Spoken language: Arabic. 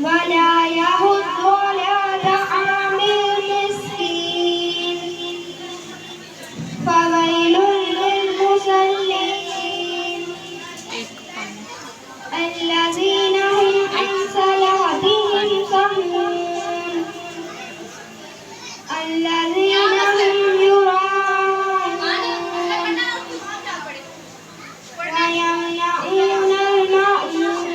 ولا يحض على طعام المسكين فويل للمصلين الذين هم عن صلاتهم ساهون الذين هم يراءون ويمنعون الماعون.